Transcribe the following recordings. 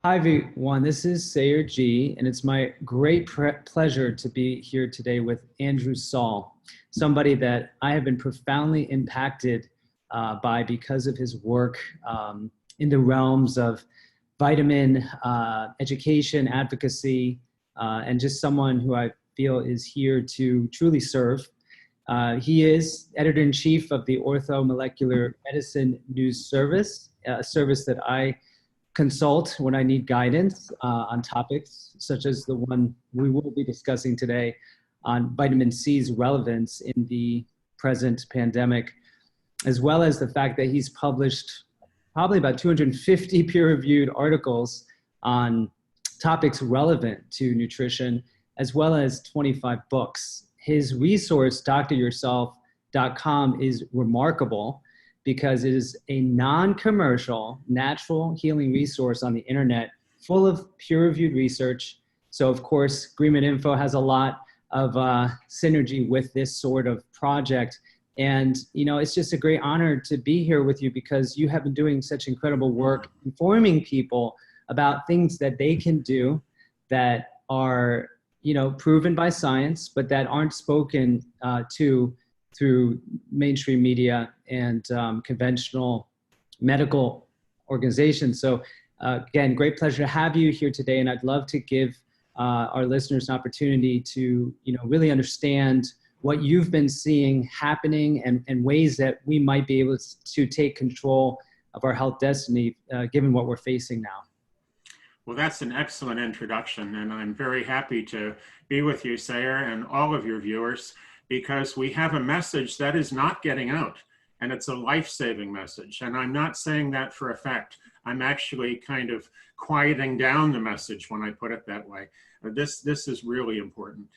Hi, everyone. This is Sayer G, and it's my great pleasure to be here today with Andrew Saul, somebody that I have been profoundly impacted by because of his work in the realms of vitamin education, advocacy, and just someone who I feel is here to truly serve. He is editor-in-chief of the Orthomolecular Medicine News Service, a service that I consult when I need guidance on topics such as the one we will be discussing today on vitamin C's relevance in the present pandemic, as well as the fact that he's published probably about 250 peer-reviewed articles on topics relevant to nutrition, as well as 25 books. His resource, dryourself.com, is remarkable because it is a non-commercial, natural healing resource on the internet full of peer-reviewed research. So of course, Agreement Info has a lot of synergy with this sort of project. And it's just a great honor to be here with you because you have been doing such incredible work informing people about things that they can do that are proven by science, but that aren't spoken to through mainstream media and conventional medical organizations. So again, great pleasure to have you here today. And I'd love to give our listeners an opportunity to really understand what you've been seeing happening and ways that we might be able to take control of our health destiny given what we're facing now. Well, that's an excellent introduction. And I'm very happy to be with you, Sayer, and all of your viewers, because we have a message that is not getting out, and it's a life-saving message. And I'm not saying that for effect. I'm actually kind of quieting down the message when I put it that way. This is really important.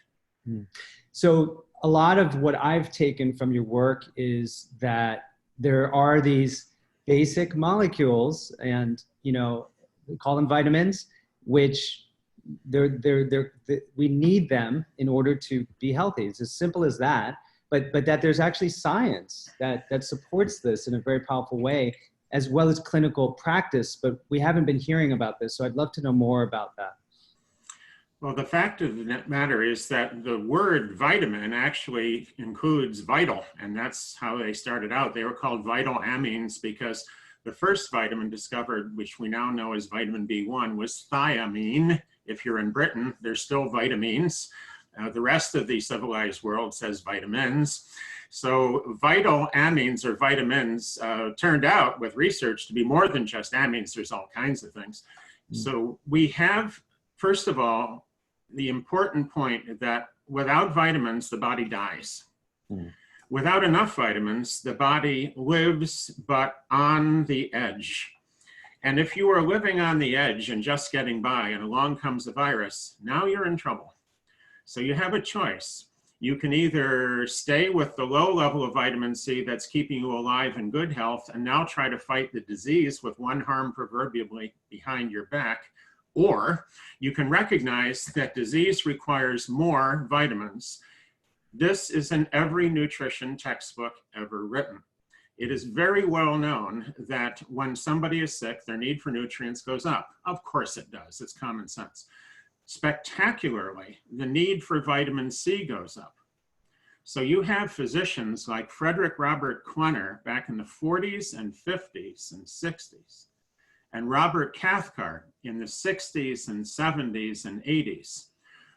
So a lot of what I've taken from your work is that there are these basic molecules, and we call them vitamins, which we need them in order to be healthy. It's as simple as that, but that there's actually science that supports this in a very powerful way, as well as clinical practice, but we haven't been hearing about this. So I'd love to know more about that. Well, the fact of the matter is that the word vitamin actually includes vital, and that's how they started out. They were called vital amines because the first vitamin discovered, which we now know as vitamin B1, was thiamine. If you're in Britain, there's still vitamins. The rest of the civilized world says vitamins. So vital amines or vitamins turned out with research to be more than just amines. There's all kinds of things. So we have, first of all, the important point that without vitamins, the body dies. Without enough vitamins, the body lives, but on the edge. And if you are living on the edge and just getting by and along comes a virus, now you're in trouble. So you have a choice. You can either stay with the low level of vitamin C that's keeping you alive in good health and now try to fight the disease with one arm proverbially behind your back, or you can recognize that disease requires more vitamins. This is in every nutrition textbook ever written. It is very well known that when somebody is sick, their need for nutrients goes up. Of course it does, it's common sense. Spectacularly, the need for vitamin C goes up. So you have physicians like Frederick Robert Quenner back in the 40s and 50s and 60s, and Robert Cathcart in the 60s and 70s and 80s,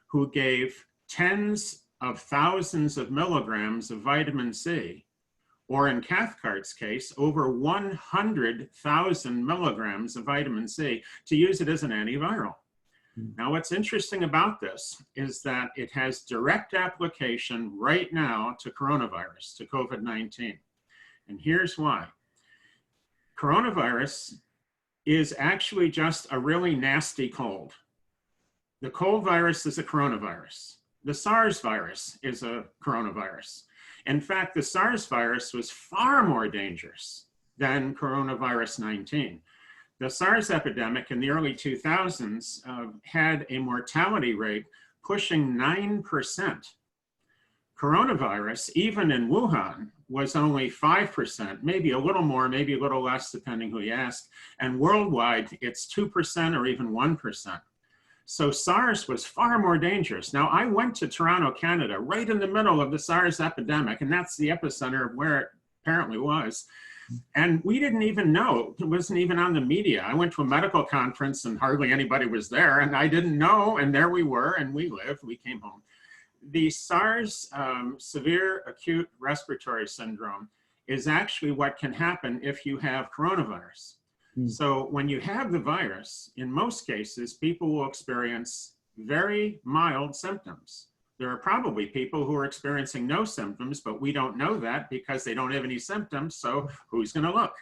who gave tens of thousands of milligrams of vitamin C, or in Cathcart's case, over 100,000 milligrams of vitamin C to use it as an antiviral. Now, what's interesting about this is that it has direct application right now to coronavirus, to COVID-19. And here's why. Coronavirus is actually just a really nasty cold. The cold virus is a coronavirus. The SARS virus is a coronavirus. In fact, the SARS virus was far more dangerous than coronavirus 19. The Sars epidemic in the early 2000s had a mortality rate pushing 9%. Coronavirus, even in Wuhan, was only 5%, maybe a little more, maybe a little less, depending who you ask. And worldwide, it's 2% or even 1%. So SARS was far more dangerous. Now, I went to Toronto, Canada, right in the middle of the SARS epidemic, and that's the epicenter of where it apparently was. And we didn't even know. It wasn't even on the media. I went to a medical conference and hardly anybody was there, and I didn't know, and there we were, and we lived, we came home. The SARS severe acute respiratory syndrome is actually what can happen if you have coronavirus. So when you have the virus, in most cases, people will experience very mild symptoms. There are probably people who are experiencing no symptoms, but we don't know that because they don't have any symptoms, so who's gonna look?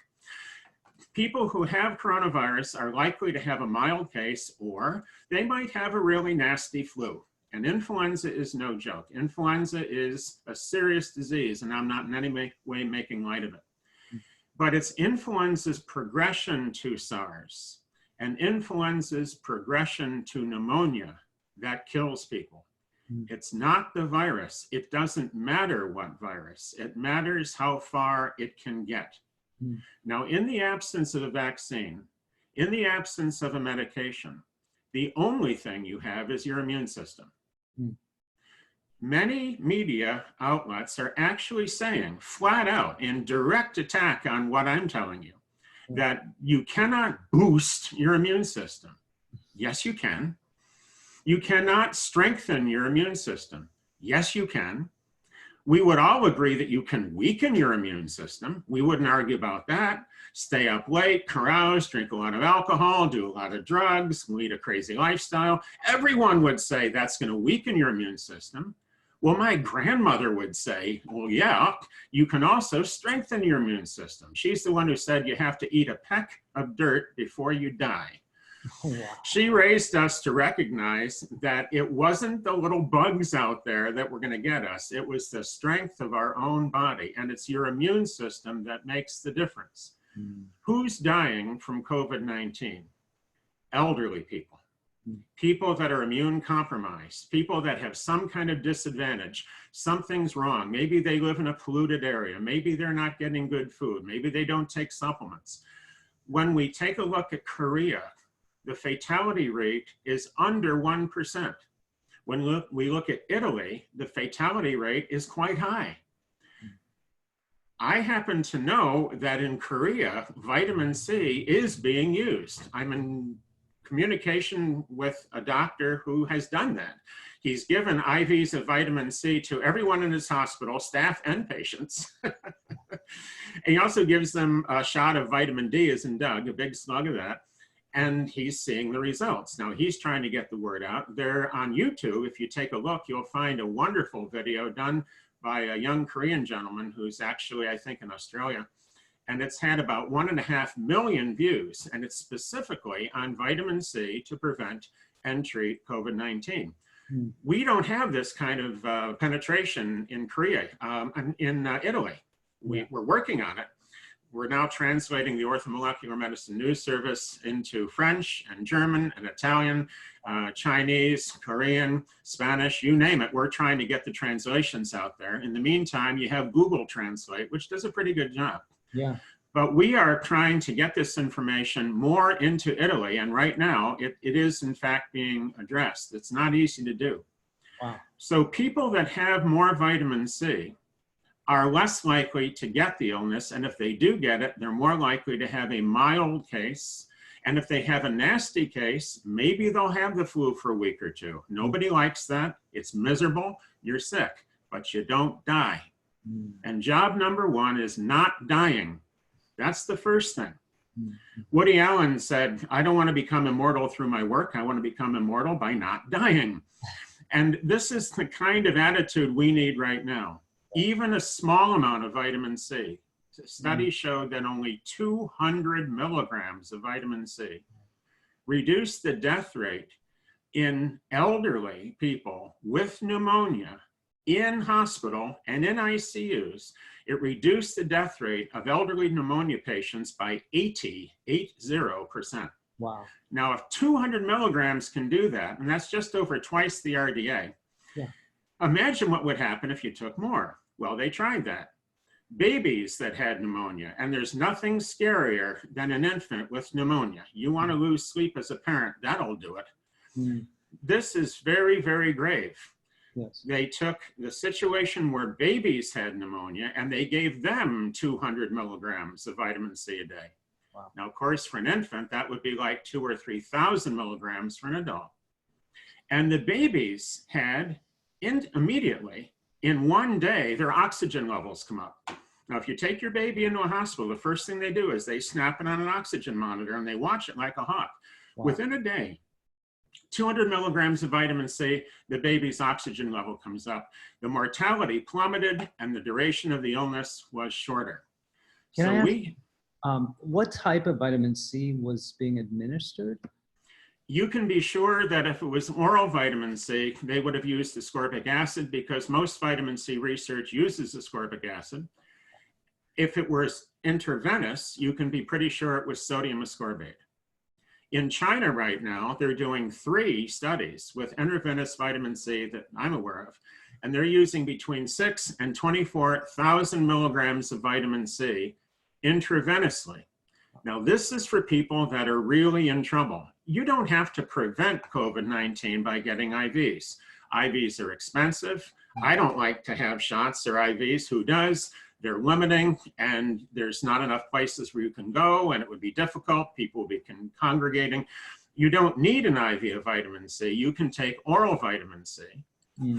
People who have coronavirus are likely to have a mild case, or they might have a really nasty flu. And influenza is no joke. Influenza is a serious disease, and I'm not in any way making light of it. But it's influenza's progression to SARS and influenza's progression to pneumonia that kills people. It's not the virus. It doesn't matter what virus. It matters how far it can get. Now, in the absence of a vaccine, in the absence of a medication, the only thing you have is your immune system. Many media outlets are actually saying flat out in direct attack on what I'm telling you, that you cannot boost your immune system. Yes, you can. You cannot strengthen your immune system. Yes, you can. We would all agree that you can weaken your immune system. We wouldn't argue about that. Stay up late, carouse, drink a lot of alcohol, do a lot of drugs, lead a crazy lifestyle. Everyone would say that's going to weaken your immune system. Well, my grandmother would say, well, yeah, you can also strengthen your immune system. She's the one who said you have to eat a peck of dirt before you die. Oh, wow. She raised us to recognize that it wasn't the little bugs out there that were going to get us. It was the strength of our own body, and it's your immune system that makes the difference. Who's dying from COVID-19? Elderly people. People that are immune compromised, people that have some kind of disadvantage, something's wrong. Maybe they live in a polluted area. Maybe they're not getting good food. Maybe they don't take supplements. When we take a look at Korea, the fatality rate is under 1%. When we look at Italy, the fatality rate is quite high. I happen to know that in Korea, vitamin C is being used. I'm in communication with a doctor who has done that. He's given IVs of vitamin C to everyone in his hospital, staff and patients. He also gives them a shot of vitamin D, as in Doug, a big slug of that, and he's seeing the results. Now, he's trying to get the word out. They're on YouTube. If you take a look, you'll find a wonderful video done by a young Korean gentleman who's actually, I think, in Australia. And it's had about 1.5 million views, and it's specifically on vitamin C to prevent and treat COVID-19. We don't have this kind of penetration in Korea, in Italy. We're working on it. We're now translating the Orthomolecular Medicine News Service into French and German and Italian, Chinese, Korean, Spanish, you name it. We're trying to get the translations out there. In the meantime, you have Google Translate, which does a pretty good job. Yeah. But we are trying to get this information more into Italy, and right now it is in fact being addressed. It's not easy to do. Wow. So people that have more vitamin C are less likely to get the illness, and if they do get it, they're more likely to have a mild case. And if they have a nasty case, maybe they'll have the flu for a week or two. Nobody likes that. It's miserable. You're sick, but you don't die. And job number one is not dying. That's the first thing. Woody Allen said, I don't want to become immortal through my work. I want to become immortal by not dying. And this is the kind of attitude we need right now. Even a small amount of vitamin C. Studies showed that only 200 milligrams of vitamin C reduced the death rate in elderly people with pneumonia in hospital and in ICUs. It reduced the death rate of elderly pneumonia patients by 80%. Wow. Now, if 200 milligrams can do that, and that's just over twice the RDA, imagine what would happen if you took more. Well, they tried that. babies that had pneumonia, and there's nothing scarier than an infant with pneumonia. You want to lose sleep as a parent, that'll do it. Mm. This is very, very grave. Yes. They took the situation where babies had pneumonia and they gave them 200 milligrams of vitamin C a day. Wow. Now, of course, for an infant, that would be like 2,000 or 3,000 milligrams for an adult. And the babies had immediately, in one day, their oxygen levels come up. Now, if you take your baby into a hospital, the first thing they do is they snap it on an oxygen monitor and they watch it like a hawk. Wow. Within a day, 200 milligrams of vitamin C, the baby's oxygen level comes up. The mortality plummeted and the duration of the illness was shorter. What type of vitamin C was being administered? You can be sure that if it was oral vitamin C, they would have used ascorbic acid because most vitamin C research uses ascorbic acid. If it was intravenous, you can be pretty sure it was sodium ascorbate. In China right now, they're doing 3 studies with intravenous vitamin C that I'm aware of, and they're using between 6,000 and 24,000 milligrams of vitamin C intravenously. Now, this is for people that are really in trouble. You don't have to prevent COVID-19 by getting IVs. IVs are expensive. I don't like to have shots or IVs. Who does? They're limiting, and there's not enough places where you can go, and it would be difficult. People will be congregating. You don't need an IV of vitamin C. You can take oral vitamin C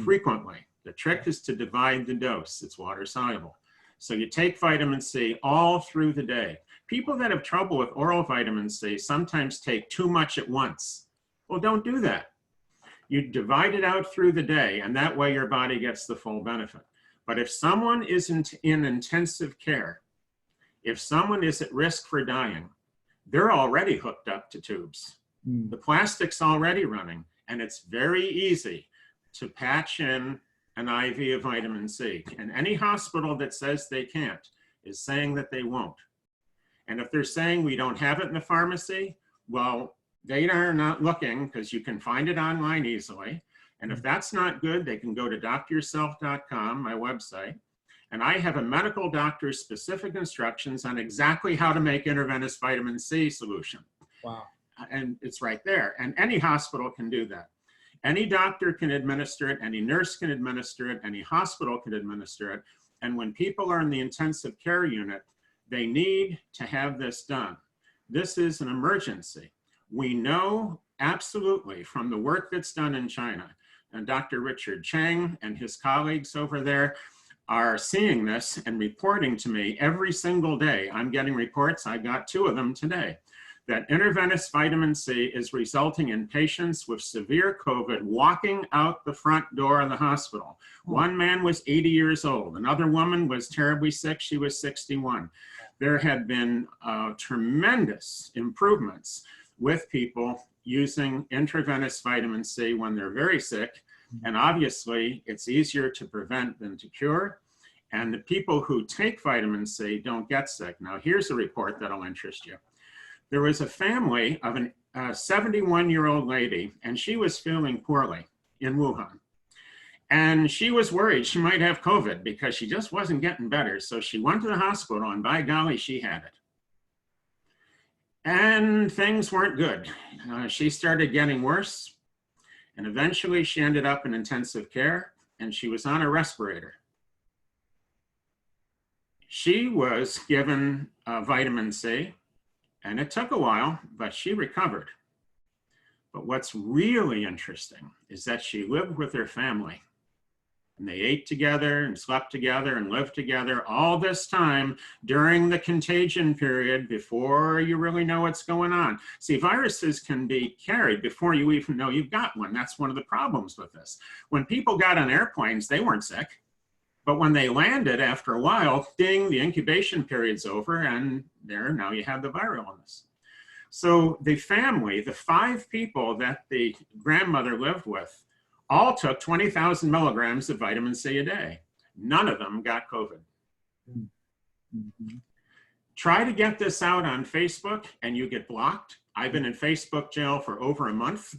frequently. The trick is to divide the dose. It's water soluble. So you take vitamin C all through the day. People that have trouble with oral vitamin C sometimes take too much at once. Well, don't do that. You divide it out through the day, and that way your body gets the full benefit. But if someone isn't in intensive care, if someone is at risk for dying, they're already hooked up to tubes. The plastic's already running, and it's very easy to patch in an IV of vitamin C. And any hospital that says they can't is saying that they won't. And if they're saying we don't have it in the pharmacy, well, they are not looking because you can find it online easily. And if that's not good, they can go to dryourself.com, my website, and I have a medical doctor's specific instructions on exactly how to make intravenous vitamin C solution. Wow. And it's right there. And any hospital can do that. Any doctor can administer it, any nurse can administer it, any hospital can administer it. And when people are in the intensive care unit, they need to have this done. This is an emergency. We know absolutely from the work that's done in China, and Dr. Richard Cheng and his colleagues over there are seeing this and reporting to me every single day. I'm getting reports, I got 2 of them today, that intravenous vitamin C is resulting in patients with severe COVID walking out the front door of the hospital. One man was 80 years old. Another woman was terribly sick. She was 61. There had been tremendous improvements with people using intravenous vitamin C when they're very sick. And obviously, it's easier to prevent than to cure. And the people who take vitamin C don't get sick. Now, here's a report that'll interest you. There was a family of a 71-year-old lady, and she was feeling poorly in Wuhan. And she was worried she might have COVID because she just wasn't getting better. So she went to the hospital, and by golly, she had it. And things weren't good. She started getting worse. And eventually she ended up in intensive care, and she was on a respirator. She was given vitamin C, and it took a while, but she recovered. But what's really interesting is that she lived with her family. And they ate together and slept together and lived together all this time during the contagion period before you really know what's going on. See, viruses can be carried before you even know you've got one. That's one of the problems with this. When people got on airplanes, they weren't sick. But when they landed, after a while, ding, the incubation period's over, and there, now you have the viral illness. So the family, the 5 people that the grandmother lived with, all took 20,000 milligrams of vitamin C a day. None of them got COVID. Try to get this out on Facebook and you get blocked. I've been in Facebook jail for over a month.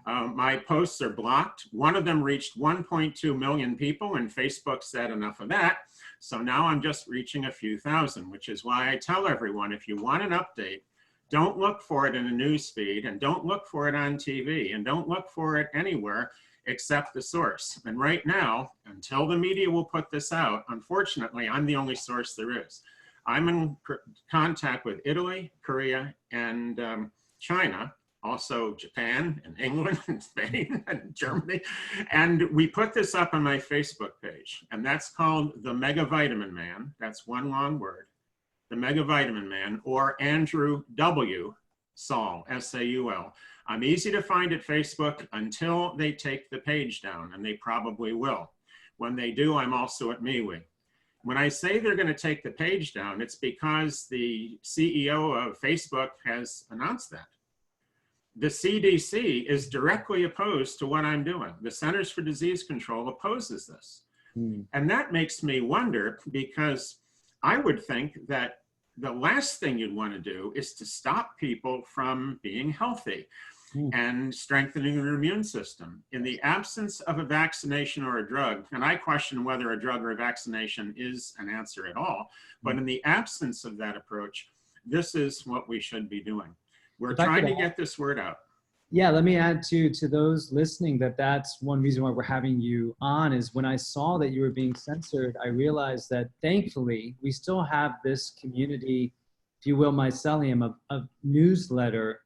Oh. My posts are blocked. One of them reached 1.2 million people, and Facebook said enough of that. So now I'm just reaching a few thousand, which is why I tell everyone, if you want an update, don't look for it in a news feed, and don't look for it on TV, and don't look for it anywhere except the source. And right now, until the media will put this out, unfortunately, I'm the only source there is. I'm in contact with Italy, Korea, and China, also Japan and England and Spain and Germany. And we put this up on my Facebook page, and that's called The Mega Vitamin Man. That's one long word, The Mega Vitamin Man, or Andrew W. Saul, S-A-U-L. I'm easy to find at Facebook until they take the page down, and they probably will. When they do, I'm also at MeWe. When I say they're going to take the page down, it's because the CEO of Facebook has announced that. The CDC is directly opposed to what I'm doing. The Centers for Disease Control opposes this. And that makes me wonder, because I would think that the last thing you'd want to do is to stop people from being healthy and strengthening their immune system. In the absence of a vaccination or a drug, and I question whether a drug or a vaccination is an answer at all, but in the absence of that approach, this is what we should be doing. We're trying to get this word out. Yeah, let me add to those listening that's one reason why we're having you on, is when I saw that you were being censored, I realized that thankfully we still have this community, if you will, mycelium of newsletter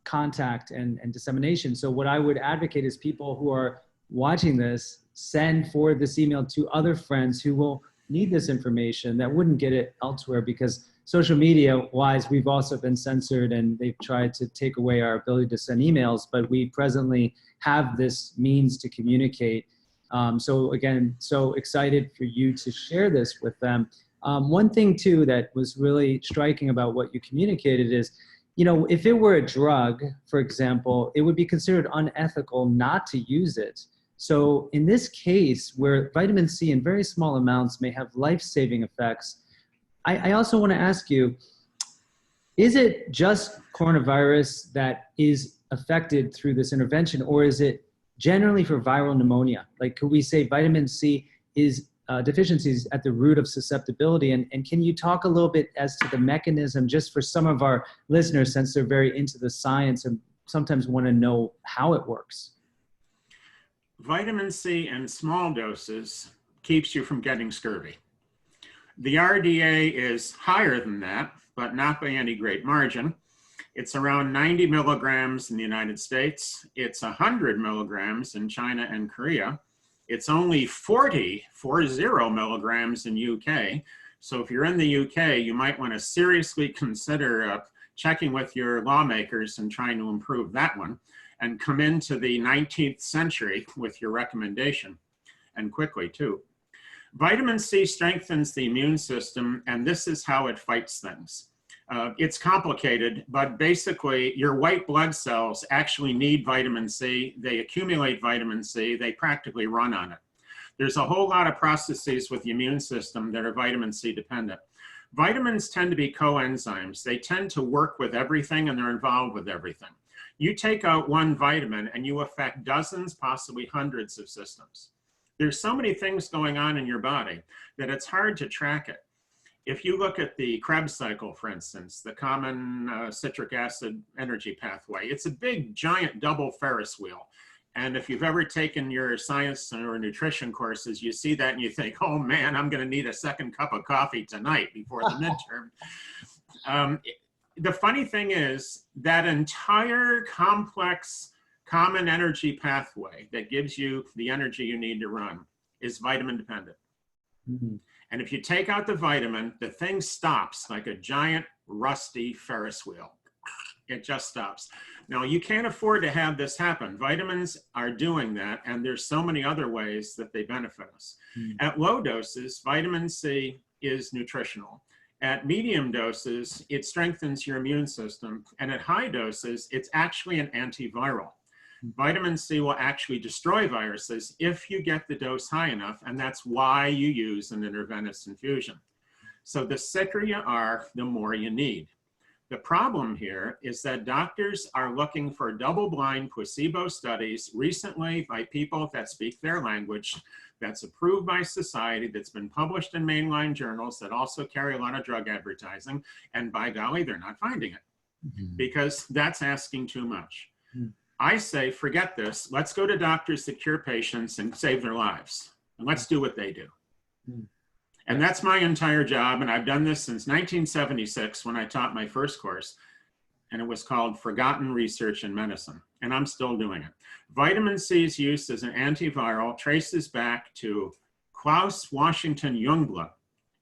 contact and dissemination. So what I would advocate is people who are watching this, send forward this email to other friends who will need this information that wouldn't get it elsewhere, because social media wise, we've also been censored and they've tried to take away our ability to send emails, but we presently have this means to communicate. So again, so excited for you to share this with them. One thing too that was really striking about what you communicated is, you know, if it were a drug, for example, it would be considered unethical not to use it. So in this case, where vitamin C in very small amounts may have life-saving effects, I also want to ask you, is it just coronavirus that is affected through this intervention, or is it generally for viral pneumonia? Like, could we say vitamin C is deficiencies at the root of susceptibility? And can you talk a little bit as to the mechanism, just for some of our listeners, since they're very into the science and sometimes want to know how it works? Vitamin C in small doses keeps you from getting scurvy. The RDA is higher than that, but not by any great margin. It's around 90 milligrams in the United States. It's 100 milligrams in China and Korea. It's only 40 milligrams in UK. So if you're in the UK, you might want to seriously consider checking with your lawmakers and trying to improve that one, and come into the 19th century with your recommendation, and quickly too. Vitamin C strengthens the immune system, and this is how it fights things. It's complicated, but basically your white blood cells actually need vitamin C. They accumulate vitamin C. They practically run on it. There's a whole lot of processes with the immune system that are vitamin C dependent. Vitamins tend to be coenzymes. They tend to work with everything, and they're involved with everything. You take out one vitamin and you affect dozens, possibly hundreds of systems. There's so many things going on in your body that it's hard to track it. If you look at the Krebs cycle, for instance, the common citric acid energy pathway, it's a big, giant double Ferris wheel. And if you've ever taken your science or nutrition courses, you see that and you think, oh man, I'm going to need a second cup of coffee tonight before the midterm. The funny thing is that entire complex common energy pathway that gives you the energy you need to run is vitamin dependent. Mm-hmm. And if you take out the vitamin, the thing stops like a giant rusty Ferris wheel. It just stops. Now, you can't afford to have this happen. Vitamins are doing that, and there's so many other ways that they benefit us. Mm-hmm. At low doses, vitamin C is nutritional. At medium doses, it strengthens your immune system. And at high doses, it's actually an antiviral. Vitamin C will actually destroy viruses if you get the dose high enough, and that's why you use an intravenous infusion. So the sicker you are, the more you need. The problem here is that doctors are looking for double-blind placebo studies recently by people that speak their language, that's approved by society, that's been published in mainline journals that also carry a lot of drug advertising, and by golly, they're not finding it because that's asking too much. I say, forget this. Let's go to doctors that cure patients and save their lives, and let's do what they do. And that's my entire job, and I've done this since 1976 when I taught my first course, and it was called Forgotten Research in Medicine, and I'm still doing it. Vitamin C's use as an antiviral traces back to Klaus Washington Jungblut,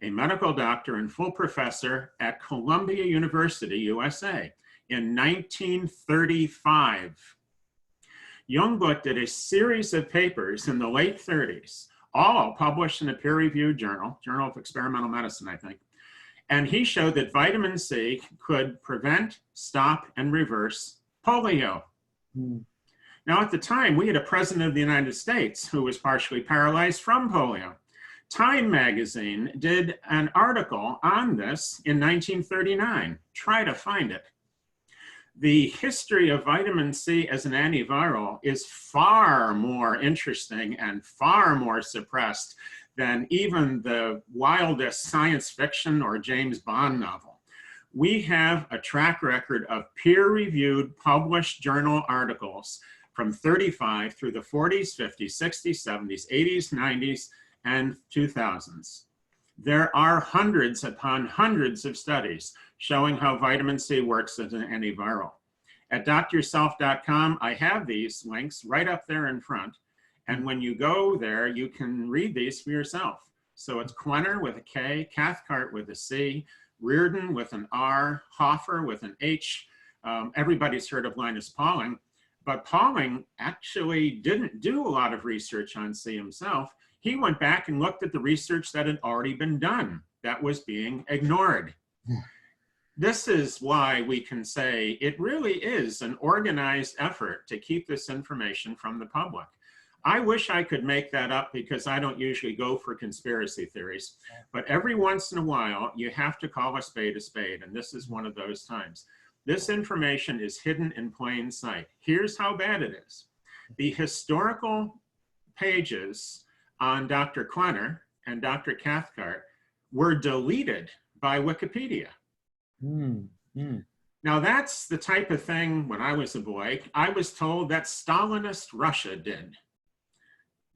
a medical doctor and full professor at Columbia University, USA, in 1935. Jungblut did a series of papers in the late 30s, all published in a peer-reviewed journal, Journal of Experimental Medicine, I think. And he showed that vitamin C could prevent, stop, and reverse polio. Now, at the time, we had a president of the United States who was partially paralyzed from polio. Time magazine did an article on this in 1939. Try to find it. The history of vitamin C as an antiviral is far more interesting and far more suppressed than even the wildest science fiction or James Bond novel. We have a track record of peer-reviewed, published journal articles from 35 through the 40s, 50s, 60s, 70s, 80s, 90s, and 2000s. There are hundreds upon hundreds of studies showing how vitamin C works as an antiviral. At dryourself.com, I have these links right up there in front. And when you go there, you can read these for yourself. So it's Quenner with a K, Cathcart with a C, Reardon with an R, Hoffer with an H. Everybody's heard of Linus Pauling, but Pauling actually didn't do a lot of research on C himself. He went back and looked at the research that had already been done that was being ignored. This is why we can say it really is an organized effort to keep this information from the public. I wish I could make that up because I don't usually go for conspiracy theories, but every once in a while you have to call a spade, and this is one of those times. This information is hidden in plain sight. Here's how bad it is. The historical pages on Dr. Quenner and Dr. Cathcart were deleted by Wikipedia. Now that's the type of thing when I was a boy, I was told that Stalinist Russia did.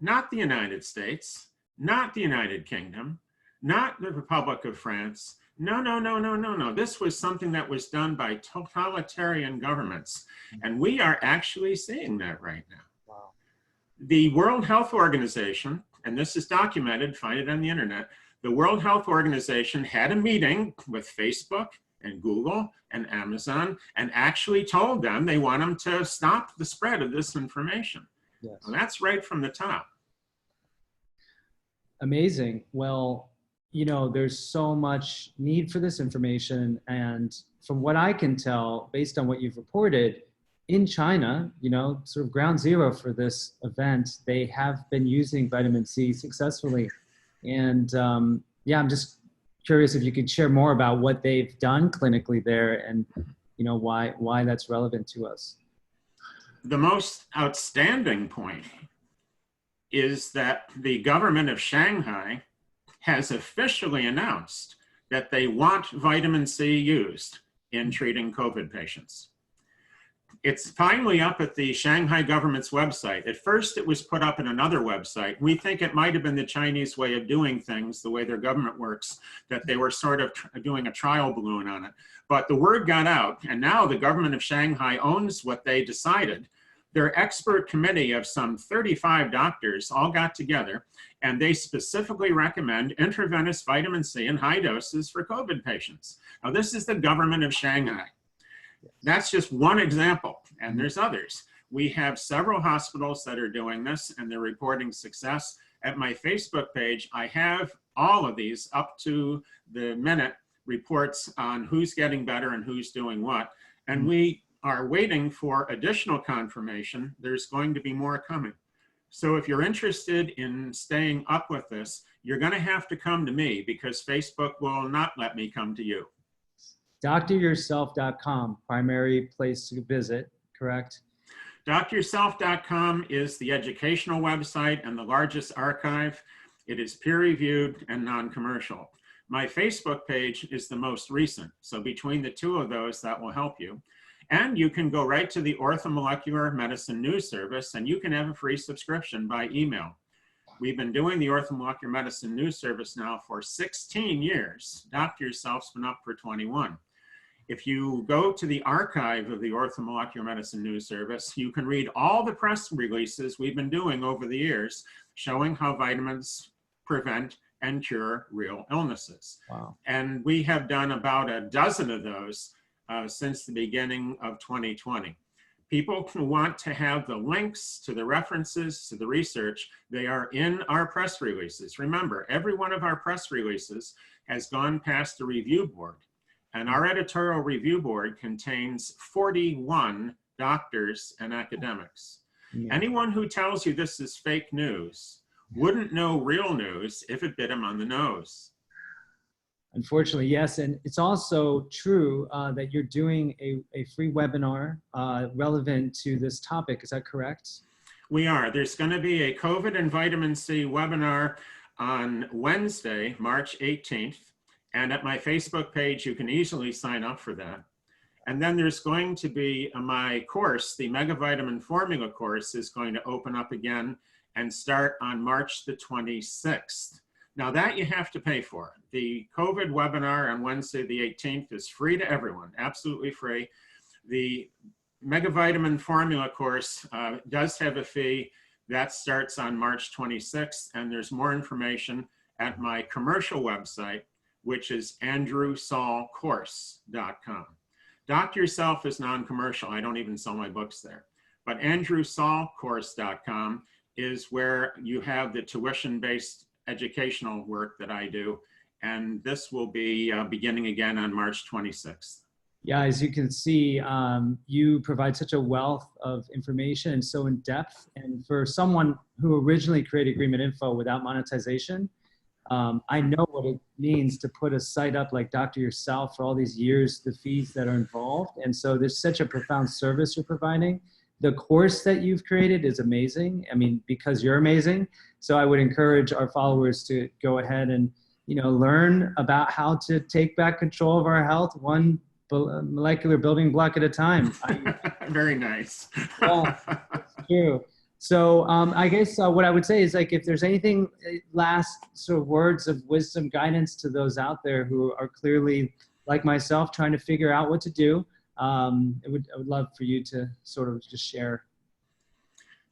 Not the United States, not the United Kingdom, not the Republic of France. No, no, no, no, no, no. This was something that was done by totalitarian governments. And we are actually seeing that right now. Wow. The World Health Organization, and this is documented, find it on the internet, the World Health Organization had a meeting with Facebook and Google and Amazon and actually told them they want them to stop the spread of this information. Yes. Well, that's right from the top. Amazing. Well, you know, there's so much need for this information. And from what I can tell, based on what you've reported, in China, you know, sort of ground zero for this event, they have been using vitamin C successfully. And yeah, I'm just curious if you could share more about what they've done clinically there and, you know, why that's relevant to us. The most outstanding point is that the government of Shanghai has officially announced that they want vitamin C used in treating COVID patients. It's finally up at the Shanghai government's website. At first, it was put up in another website. We think it might have been the Chinese way of doing things, the way their government works, that they were sort of doing a trial balloon on it. But the word got out, and now the government of Shanghai owns what they decided. Their expert committee of some 35 doctors all got together, and they specifically recommend intravenous vitamin C in high doses for COVID patients. Now, this is the government of Shanghai. That's just one example, and there's others. We have several hospitals that are doing this, and they're reporting success. At my Facebook page, I have all of these up to the minute reports on who's getting better and who's doing what. And we are waiting for additional confirmation. There's going to be more coming. So if you're interested in staying up with this, you're going to have to come to me because Facebook will not let me come to you. dryourself.com, primary place to visit, correct? Dryourself.com is the educational website and the largest archive. It is peer-reviewed and non-commercial. My Facebook page is the most recent. So between the two of those, that will help you. And you can go right to the Orthomolecular Medicine News Service, and you can have a free subscription by email. We've been doing the Orthomolecular Medicine News Service now for 16 years. Doctor Yourself's been up for 21. If you go to the archive of the Orthomolecular Medicine News Service, you can read all the press releases we've been doing over the years showing how vitamins prevent and cure real illnesses. Wow. And we have done about a dozen of those since the beginning of 2020. People who want to have the links to the references to the research, they are in our press releases. Remember, every one of our press releases has gone past the review board. And our editorial review board contains 41 doctors and academics. Yeah. Anyone who tells you this is fake news wouldn't know real news if it bit him on the nose. Unfortunately, yes. And it's also true that you're doing a free webinar relevant to this topic. Is that correct? We are. There's going to be a COVID and vitamin C webinar on Wednesday, March 18th. And at my Facebook page, you can easily sign up for that. And then there's going to be my course, the Mega Vitamin Formula course, is going to open up again and start on March the 26th. Now that you have to pay for. The COVID webinar on Wednesday the 18th is free to everyone, absolutely free. The Mega Vitamin Formula course does have a fee. That starts on March 26th, and there's more information at my commercial website, which is andrewsaulcourse.com. Doctor Yourself is non-commercial. I don't even sell my books there. But andrewsaulcourse.com is where you have the tuition-based educational work that I do. And this will be beginning again on March 26th. Yeah, as you can see, you provide such a wealth of information and so in depth. And for someone who originally created Agreement Info without monetization, I know what it means to put a site up like Doctor Yourself for all these years, the fees that are involved. And so there's such a profound service you're providing. The course that you've created is amazing. I mean, because you're amazing. So I would encourage our followers to go ahead and, learn about how to take back control of our health, one molecular building block at a time. Very nice. Yeah, it's true. So I guess what I would say is, like, if there's anything, last sort of words of wisdom, guidance to those out there who are clearly, like myself, trying to figure out what to do, I would love for you to sort of just share.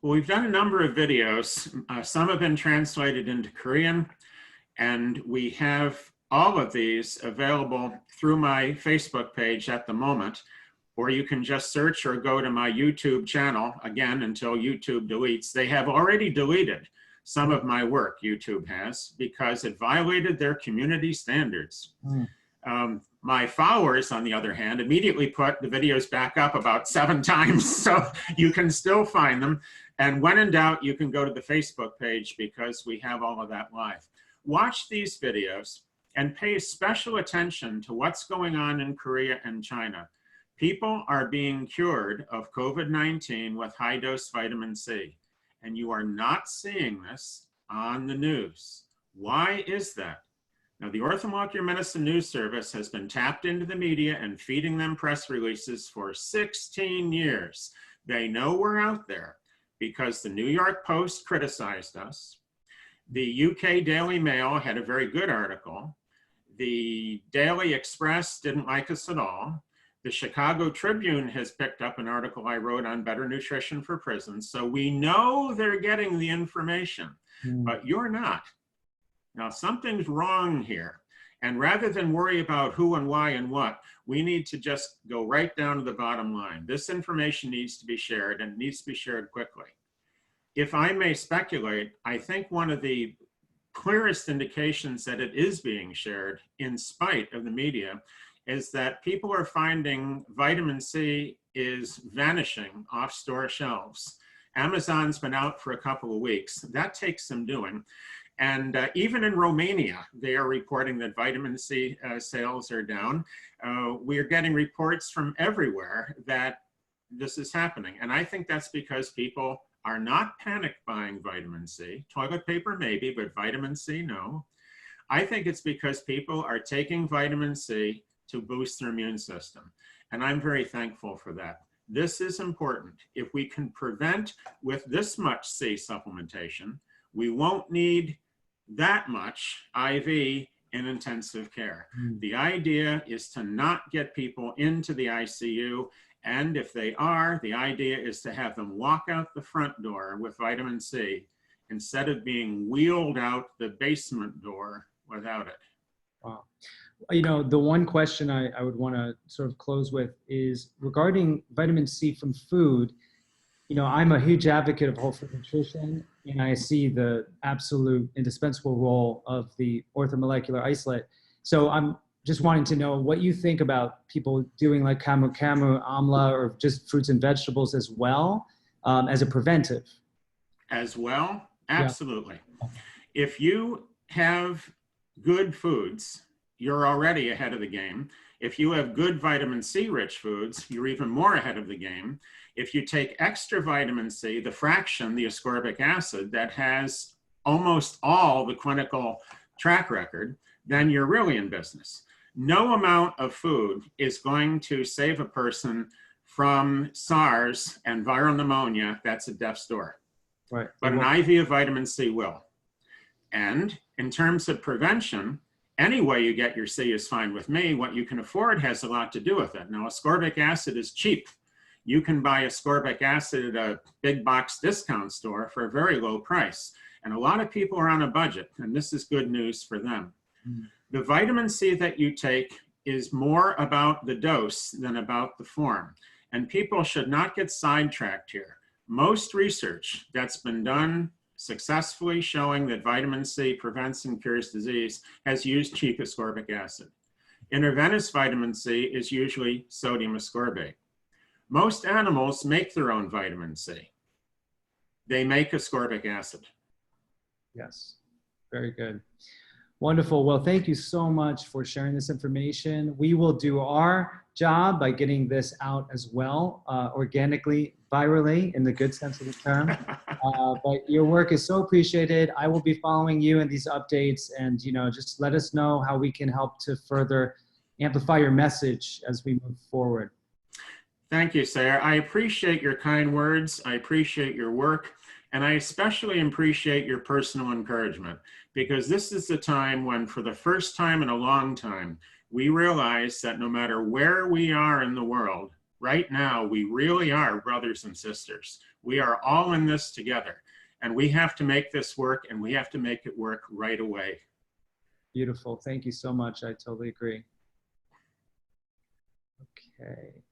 Well, we've done a number of videos. Some have been translated into Korean, and we have all of these available through my Facebook page at the moment, or you can just search or go to my YouTube channel, again, until YouTube deletes. They have already deleted some of my work, YouTube has, because it violated their community standards. My followers, on the other hand, immediately put the videos back up about 7 times, so you can still find them. And when in doubt, you can go to the Facebook page because we have all of that live. Watch these videos and pay special attention to what's going on in Korea and China. People are being cured of COVID-19 with high-dose vitamin C, and you are not seeing this on the news. Why is that? Now, the Orthomolecular Medicine News Service has been tapped into the media and feeding them press releases for 16 years. They know we're out there because the New York Post criticized us. The UK Daily Mail had a very good article. The Daily Express didn't like us at all. The Chicago Tribune has picked up an article I wrote on better nutrition for prisons. So we know they're getting the information, but you're not. Now, something's wrong here. And rather than worry about who and why and what, we need to just go right down to the bottom line. This information needs to be shared, and it needs to be shared quickly. If I may speculate, I think one of the clearest indications that it is being shared, in spite of the media, is that people are finding vitamin C is vanishing off store shelves. Amazon's been out for a couple of weeks. That takes some doing. And even in Romania, they are reporting that vitamin C sales are down. We are getting reports from everywhere that this is happening. And I think that's because people are not panic buying vitamin C. Toilet paper maybe, but vitamin C, no. I think it's because people are taking vitamin C to boost their immune system. And I'm very thankful for that. This is important. If we can prevent with this much C supplementation, we won't need that much IV in intensive care. The idea is to not get people into the ICU. And if they are, the idea is to have them walk out the front door with vitamin C instead of being wheeled out the basement door without it. Wow. You know, the one question I would want to sort of close with is regarding vitamin C from food. You know, I'm a huge advocate of whole food nutrition, and I see the absolute indispensable role of the orthomolecular isolate. So I'm just wanting to know what you think about people doing like camu camu, amla, or just fruits and vegetables as well as a preventive. As well, absolutely. Yeah. If you have good foods, you're already ahead of the game. If you have good vitamin C rich foods, you're even more ahead of the game. If you take extra vitamin C, the fraction, the ascorbic acid, that has almost all the clinical track record, then you're really in business. No amount of food is going to save a person from SARS and viral pneumonia. That's at death's door. Right. But an IV of vitamin C will. And in terms of prevention, any way you get your C is fine with me. What you can afford has a lot to do with it. Now, ascorbic acid is cheap. You can buy ascorbic acid at a big box discount store for a very low price. And a lot of people are on a budget, and this is good news for them. The vitamin C that you take is more about the dose than about the form. And people should not get sidetracked here. Most research that's been done successfully showing that vitamin C prevents and cures disease has used cheap ascorbic acid. Intravenous vitamin C is usually sodium ascorbate. Most animals make their own vitamin C. They make ascorbic acid. Yes, very good. Wonderful. Well, thank you so much for sharing this information. We will do our job by getting this out as well, organically, virally, in the good sense of the term. But your work is so appreciated. I will be following you in these updates, and just let us know how we can help to further amplify your message as we move forward. Thank you, Sarah. I appreciate your kind words. I appreciate your work. And I especially appreciate your personal encouragement, because this is the time when, for the first time in a long time, we realize that no matter where we are in the world, right now, we really are brothers and sisters. We are all in this together, and we have to make this work, and we have to make it work right away. Beautiful. Thank you so much. I totally agree. Okay.